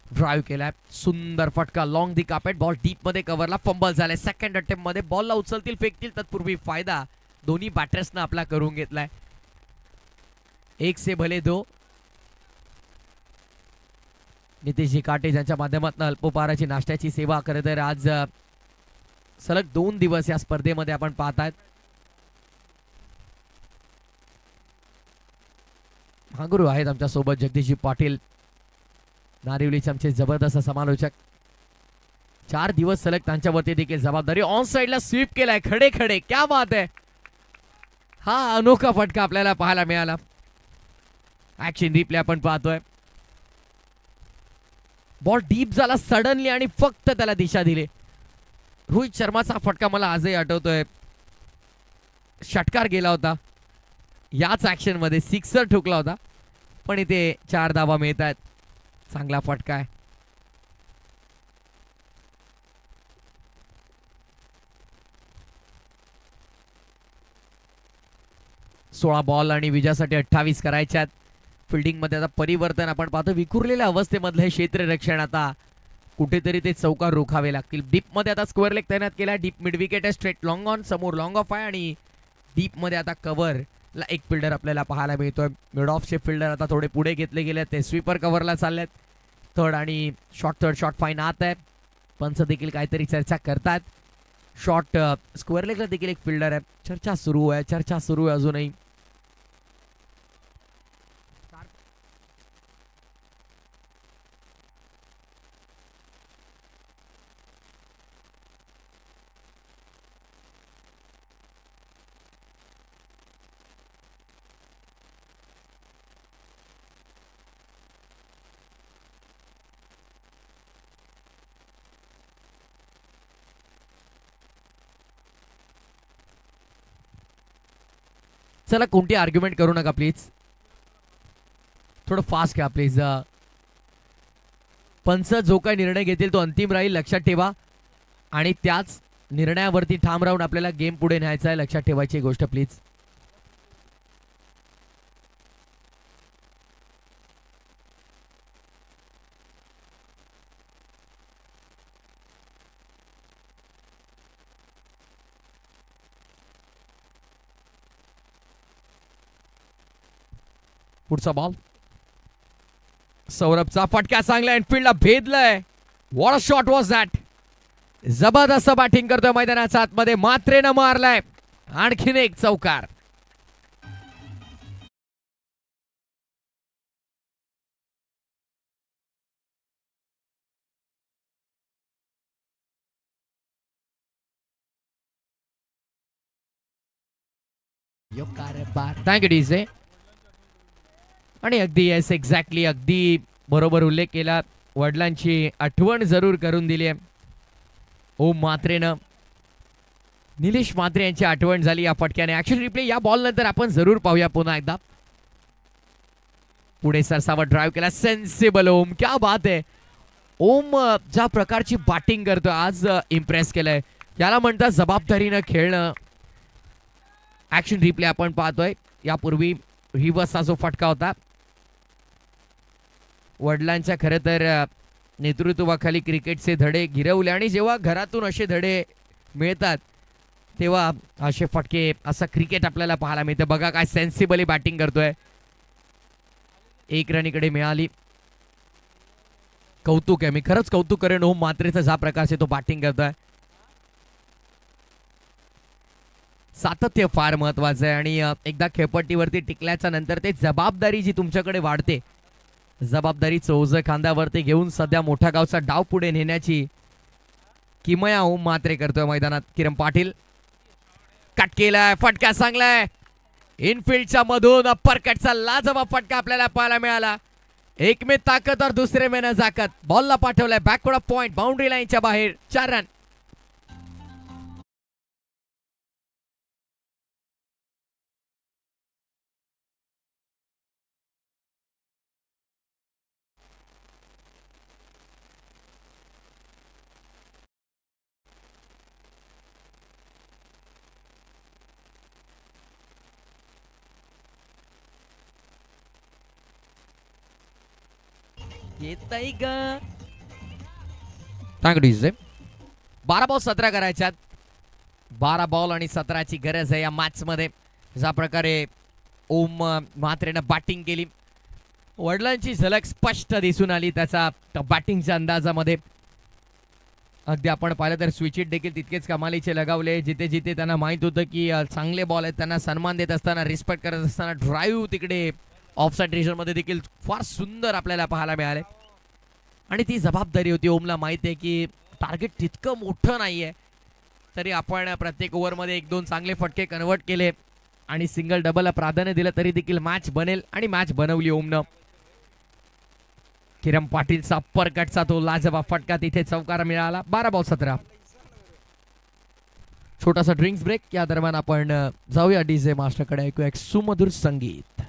ड्राईव्ह केलाय. सुंदर फटका लॉंग दी कार्पेट. बॉल डीप मध्ये कव्हरला. फंबल झालाय. सेकंड अटेम्प्ट मध्ये बॉलला उचलतील फेकतील तत्पूर्वी फायदा दोन्ही बॅटर्सना आपला करून घेतलाय. एक से भले दो. नितेशजी काटे ज्यांच्या माध्यमातून अल्पोपहाराची नाश्त्याची सेवा खरं तर आज सलग 2 दिवस या स्पर्धेमध्ये आपण पाहतायत. महागुरू आहेत आमच्या सोबत जगदीशजी पाटील, नारिवलीचे आमचे जबरदस्त समालोचक. 4 दिवस सलग त्यांच्यावरती देखील जबाबदारी. ऑन साइडला स्वीप केलाय खडे खडे. क्या बात आहे. हा अनोखा फटका आपल्याला पाहायला मिळाला. ऍक्शन रिप्ले आपण पाहतोय. बॉल डीप झाला सडनली आणि फक्त त्याला दिशा दिली. रोहित शर्माचा फटका मला आजही आठवतोय. षटकार गेला होता याच ऍक्शन मध्ये. सिक्सर ठोकला होता पण इथे 4 धावा मिळत आहेत. चांगला फटका आहे. सोळा बॉल आणि विजयासाठी 28 करायच्यात. फिल्डिंग मध्ये आता परिवर्तन आपण पाहतो. विखुरलेल्या अवस्थेमधलं हे क्षेत्ररक्षण आता कुठेतरी ते चौकार रोखावे लागतील. डीप मध्ये आता स्क्वेअर लेग तैनात केला. डीप मिड विकेट आहे. Straight long on. समोर लॉंग ऑफ आहे आणि डीप मध्ये आता कव्हर ला एक फिल्डर आपल्याला पाहायला मिळतोय. मिड ऑफचे फिल्डर आता थोडे पुढे घेतले गेले. ते स्वीपर कव्हरला चाललेत. थर्ड आणि शॉर्ट फाईन आत आहे. पंच देखील काहीतरी चर्चा करतात. शॉर्ट स्क्वेअर लेगला देखील एक फिल्डर आहे. चर्चा सुरू आहे अजूनही. चला कोणती आर्ग्युमेंट करू नका प्लीज. थोडं फास्ट घ्या प्लीज. पंच जो काही निर्णय घेतील तो अंतिम राहील लक्षात ठेवा आणि त्याच निर्णयावरती ठाम राहून आपल्याला गेम पुढे न्यायचा आहे. लक्षात ठेवायची गोष्ट प्लीज. पुढचा बॉल. सौरभचा फटका चांगला इनफिल्डला भेदलाय. What a shot was that. जबरदस्त बॅटिंग करतोय मैदानाच्या आतमध्ये. मात्रेनं मारलाय. आणखीन एक चौकार. Thank you DJ. आणि अगदी येस एक्झॅक्टली अगदी बरोबर उल्लेख केला. वडिलांची आठवण जरूर करून दिली आहे. ओम मात्रेनं. निलेश मात्रे यांची आठवण झाली या फटक्याने. ऍक्शन रिप्ले या बॉल नंतर आपण जरूर पाहूया पुन्हा एकदा. पुढे सरसावत ड्राईव्ह केला. सेन्सिबल ओम. क्या बात आहे. ओम ज्या प्रकारची बॅटिंग करतोय आज इम्प्रेस केलंय. याला म्हणतात जबाबदारीनं खेळणं. ऍक्शन रिप्ले आपण पाहतोय. यापूर्वी रिव्हर्सचा जो फटका होता वडिलांच्या खरं तर नेतृत्वाखाली क्रिकेटचे धडे गिरवले आणि जेव्हा घरातून असे धडे मिळतात तेव्हा असे फटके असं क्रिकेट आपल्याला पाहायला मिळतं. बघा काय सेन्सिबली बॅटिंग करतोय. 1 रन इकडे मिळाली. कौतुक आहे, मी खरंच कौतुक करेन ओम मात्रेचं ज्या प्रकारचे तो बॅटिंग करतोय. सातत्य फार महत्वाचं आहे आणि एकदा खेळपट्टीवरती टिकल्याच्या नंतर ते जबाबदारी जी तुमच्याकडे वाढते, जबाबदारीचं ओझं खांद्यावरती घेऊन सध्या मोठ्या गावचा डाव पुढे नेण्याची किमया ओम मात्रे करतोय मैदानात. किरण पाटील कट केलाय, फटका चांगलाय इनफिल्डच्या मधून अप्पर कटचा लाजवाब फटका आपल्याला पाहायला मिळाला. एक में ताकद और दुसरे में नजाकत. बॉलला पाठवलाय बॅकवर्ड पॉइंट बाउंड्री लाईनच्या बाहेर. 4 रन. येतय ग. 12 बॉल 17 करायच्यात. 12 बॉल आणि 17ची गरज आहे या मॅच मध्ये. ज्या प्रकारे ओम म्हात्रेनं बॅटिंग केली, वडिलांची झलक स्पष्ट दिसून आली त्याचा बॅटिंगच्या अंदाजामध्ये. अगदी आपण पाहिलं तर स्विच हिट देखील तितकेच कमालीचे लगावले. जिथे जिथे त्यांना माहित होतं की चांगले बॉल आहेत, त्यांना सन्मान देत असताना, रिस्पेक्ट करत असताना ड्राईव्ह तिकडे ऑफसाइड मध्ये देखील फार सुंदर आपल्याला पाहायला मिळाले. आणि ती जबाबदारी होती. ओमला माहिती आहे की टार्गेट तितकं मोठं नाहीये, तरी आपण प्रत्येक ओव्हरमध्ये 1-2 चांगले फटके कन्वर्ट केले आणि सिंगल डबलला प्राधान्य दिलं तरी देखील मॅच बनेल आणि मॅच बनवली ओमनं. किरण पाटीलचा अप्पर कटचा तो लाजवाब फटका तिथे चौकार मिळाला. 12 बॉल 17. छोटासा ड्रिंक्स ब्रेक. या दरम्यान आपण जाऊया डीजे मास्टरकडे, ऐकूया एक सुमधुर संगीत.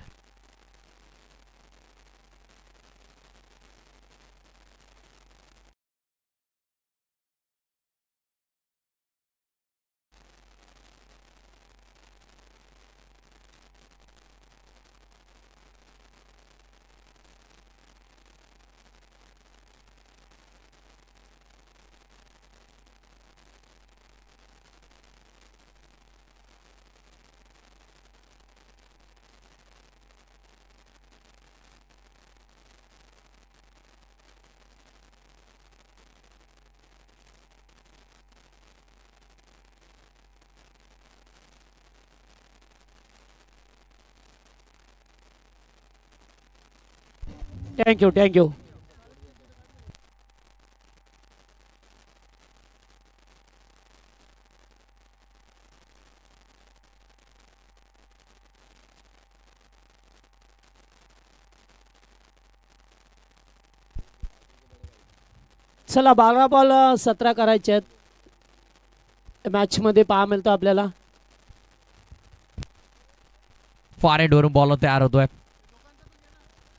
Thank you thank you. चला 12 बॉल 17 करायचे आहेत. मॅच मध्ये पहा मिळतो आपल्याला. फार एंडवरून बॉलर तयार होतोय.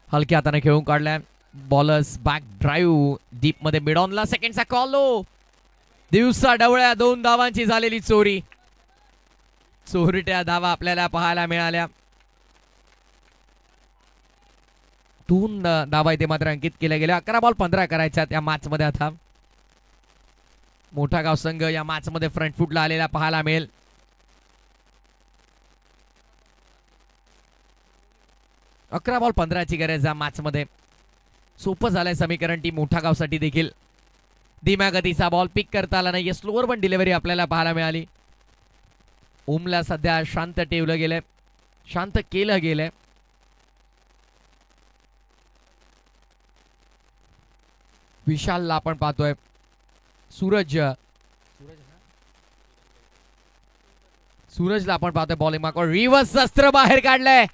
हलक्या हाताने खेळून काढलाय. बॉलर्स बॅक ड्राईव्ह डीप मध्ये मिड ऑनला. सेकंडचा कॉल लो. दिवसा डवळ्या 2 धावांची झालेली चोरी. चोरीट्या धावा आपल्याला पाहायला मिळाल्या. 2 धावा इथे मात्र अंकित केल्या गेल्या. 11 बॉल 15 करायच्यात या मॅच मध्ये. आता मोठा गाव संघ या मॅच मध्ये फ्रंट फुटला आलेला पाहायला मिळेल. 11 बॉल 15ची गरज या मॅच मध्ये. सोपं झालंय समीकरण टीम मोठा गावसाठी देखील. धीम्या गतीचा बॉल पिक करता आला नाही. स्लोअर पण डिलिव्हरी आपल्याला पाहायला मिळाली. ओमला सध्या शांत ठेवलं गेलंय, शांत केलं गेलंय. विशालला आपण पाहतोय. सूरजला आपण पाहतोय बॉलिंग मार्कवर. रिव्हर्स अस्त्र बाहेर काढलंय.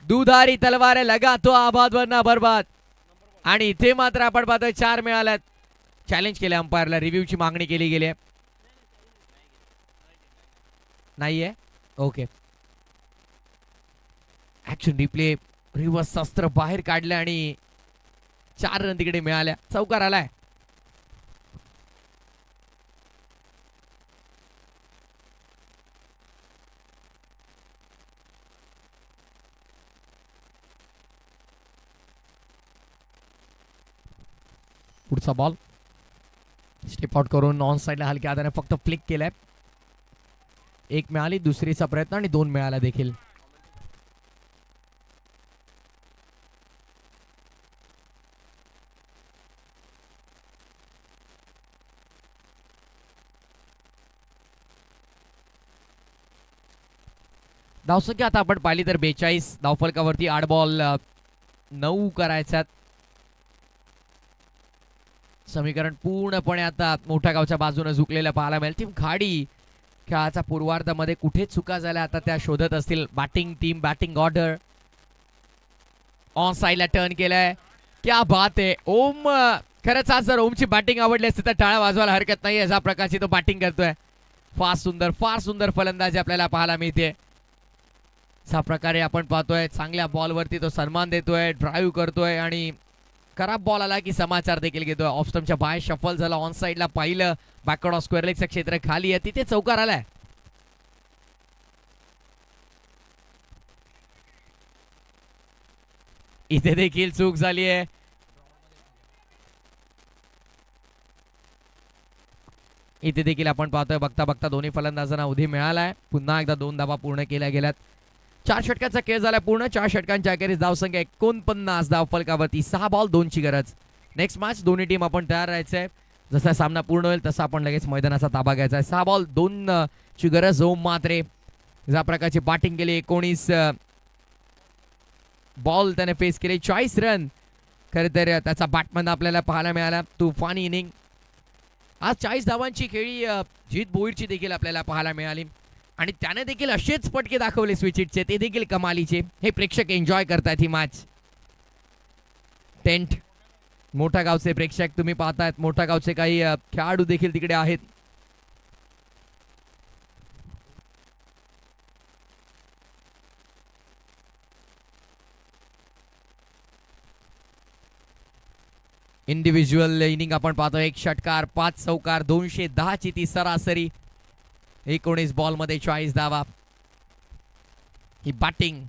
दुधारी तलवार लगा तो आबाद वरना बरबाद. आणि इथे मात्र आपण पाहतोय 4 मिळाल्यात. चॅलेंज केले अंपायरला. रिव्ह्यूची मागणी केली गेली आहे. नाहीये. ओके. Action replay. रिव्हर्स अस्त्र बाहेर काढलं आणि 4 रन तिकडे मिळाल्या. चौकार आलाय. पुढचा बॉल स्टेप आउट करून ऑन साईडला हलक्या हाताने फक्त फ्लिक केलाय. एक मिळाली, दुसरीचा प्रयत्न आणि 2 मिळाला देखील. धावसंख्या आता आपण पाहिली तर 42 धावफलकावरती 8 बॉल 9 करायच्यात. समीकरण पूर्णपणे आता मोठ्या गावच्या बाजूने झुकलेलं पाहायला मिळेल. टीम खाडी खेळाच्या पूर्वार्धामध्ये कुठे चुका झाल्या आता त्या शोधत असतील. Batting team, batting order on साईडला टर्न केलाय. क्या बात आहे ओम. खरंच आज जर ओमची बॅटिंग आवडली असते तर टाळ्या वाजवायला हरकत नाही. अशा प्रकारची तो बॅटिंग करतोय. फार सुंदर फलंदाजी आपल्याला पाहायला मिळते. अशा प्रकारे आपण पाहतोय चांगल्या बॉलवरती तो सन्मान देतोय, ड्राईव्ह करतोय आणि खराब बॉल आला की समाचार देखील घेतोय. ऑफ स्टंपच्या बाहेर शफल झाला. ऑन साईडला पाहिलं, बॅकवर्ड ऑफ स्क्वेअर लेगचं क्षेत्र खाली आहे, तिथे चौकार आलाय. इथे देखील चूक झाली आहे. इथे देखील आपण पाहतोय बघता बघता दोन्ही फलंदाजांना उधी मिळालाय. पुन्हा एकदा 2 धावा पूर्ण केल्या गेल्यात. 4 षटकाचा खेळ झाला पूर्ण. 4 षटकांच्या अखेरीस धावसंख्या 49 धावफलकावरती 6 बॉल 2 ची गरज. नेक्स्ट मॅच दोन्ही टीम आपण तयार राहायचंय. जसा सामना पूर्ण होईल तसा आपण लगेच मैदानाचा ताबा घ्यायचा आहे. 6 बॉल 2 ची गरज. ओम म्हात्रे ज्या प्रकारची बॅटिंग केली, 19 बॉल त्याने फेस केले, 40 रन. खरे तर त्याचा बॅटमन आपल्याला पाहायला मिळाला. तुफानी इनिंग. आज 40 धावांची खेळी जीत भोईरची देखील आपल्याला पाहायला मिळाली आणि त्याने देखील असेच पटके दाखवले स्विचिटचे, ते देखील कमालीचे. हे प्रेक्षक एन्जॉय करतायत ही मॅच. टेंट मोठा गावचे प्रेक्षक तुम्ही पाहतायत. मोठा गावचे काही खेळाडू देखील तिकडे आहेत. इंडिव्हिज्युअल इनिंग आपण पाहतो. 1 षटकार, 5 चौकार, 210 ची ती सरासरी. 19 बॉल मध्ये 40 धावा. ही बॅटिंग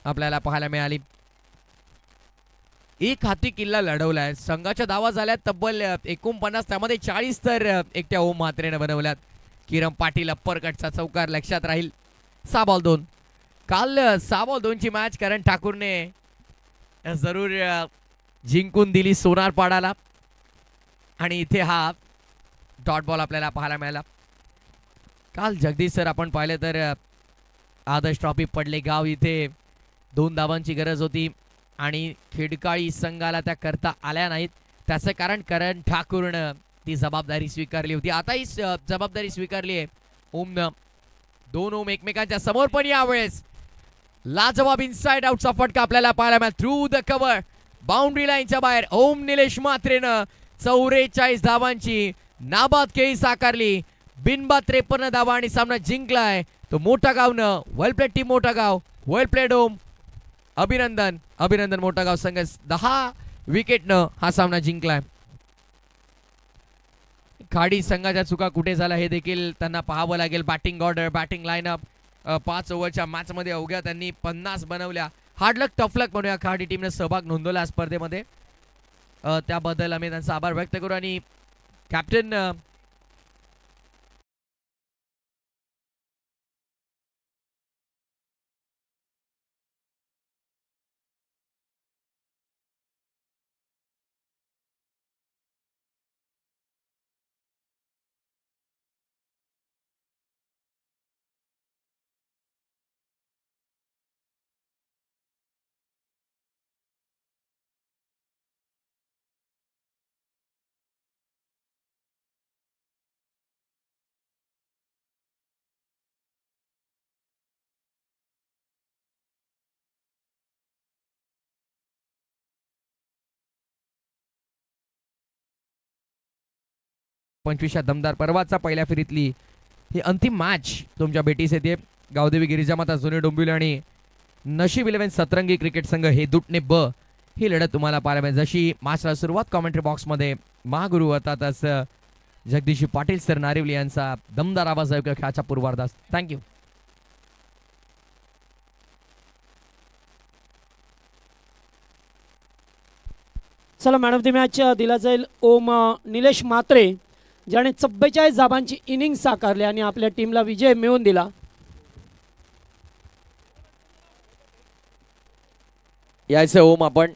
आपल्याला पाहायला मिळाली. एक हाती किल्ला लढवलाय. संघाच्या धावा झाल्यात तब्बल 49, त्यामध्ये 40 तर एकट्या ओम म्हात्रेने बनवल्यात. किरण पाटील अप्पर कटचा चौकार लक्षात राहील. 6 बॉल 2. काल 6 बॉल 2 ची मॅच करण ठाकूरने जरूर जिंकून दिली सोनारपाडाला आणि इथे हा डॉट बॉल आपल्याला पाहायला मिळाला. काल जगदीश सर आपण पाहिलं तर आदर्श ट्रॉफी पडले गाव इथे 2 धावांची गरज होती आणि खिडकाळी संघाला त्या करता आल्या नाहीत. त्याचं कारण करण ठाकूरनं ती जबाबदारी स्वीकारली होती. आता ही जबाबदारी स्वीकारली आहे ओमनं. 2 ओम एकमेकांच्या समोर, पण यावेळेस लाजवाब इनसाइड आउटचा फटका आपल्याला पाहायला मिळाला. थ्रू द कव्हर, बाउंड्री लाईनच्या बाहेर ओम निलेश म्हात्रेनं 44 धावांची नाबाद खेळी साकारली. बिनबाद 53 धावा आणि सामना जिंकलाय तो मोठा गावनं. वेल प्लेड टीम मोठा गाव, वेल प्लेड ओम. अभिनंदन अभिनंदन मोठा गाव संघ 10 विकेटनं हा सामना जिंकलाय. खाडी संघाच्या चुका कुठे झाल्या हे देखील त्यांना पाहावं लागेल. Batting order, batting lineup. 5 ओव्हरच्या मॅच मध्ये अवघ्या त्यांनी 50 बनवल्या. हार्ड लक टफ लक म्हणूया खाडी टीमने सहभाग नोंदवला स्पर्धेमध्ये. त्याबद्दल आम्ही त्यांचा आभार व्यक्त करू आणि कॅप्टन पंचवीसच्या दमदार पर्वाचा पहिल्या फेरीतली ही अंतिम मॅच तुमच्या भेटीस येते. गावदेवी गिरिजामाता जुने डोंबिवली आणि नशीब 11 सतरंगी क्रिकेट संघ हे दुटणे ब ही लढत तुम्हाला पाहायला मिळेल. जशी मॅचला सुरुवात कॉमेंट्री बॉक्समध्ये महागुरु अर्थातच जगदीश पाटील सर नारिवली यांचा दमदार आवाज ऐकू खेळाच्या पूर्वार्धास. थँक्यू. चला मॅन ऑफ द मॅच दिला जाईल ओम निलेश म्हात्रे, ज्याने 44 धावांची इनिंग साकारली आणि आपल्या टीमला विजय मिळवून दिला. यायचं ओम आपण.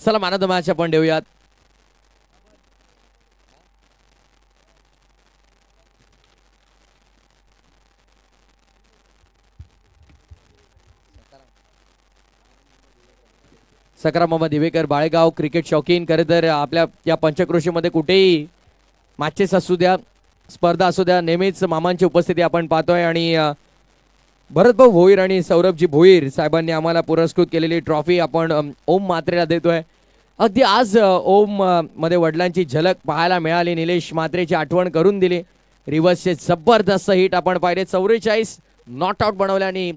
चला मॅन ऑफ द मॅच आपण देऊयात. सकाराम मोहम्मद दिवेकर, बाळेगाव क्रिकेट शौकीन. खरं तर आपल्या या पंचक्रोशीमध्ये कुठेही मॅचेस असू द्या, स्पर्धा असू द्या, नेहमीच मामांची उपस्थिती आपण पाहतोय. आणि भरतभाऊ भोईर आणि सौरभजी भोईर साहेबांनी आम्हाला पुरस्कृत केलेली ट्रॉफी आपण ओम म्हात्रेला देतोय. अगदी आज ओम मध्ये वडिलांची झलक पाहायला मिळाली. निलेश म्हात्रेची आठवण करून दिली. रिव्हर्सचे जबरदस्त हिट आपण पाहिले. 44 नॉट आउट बनवल्याने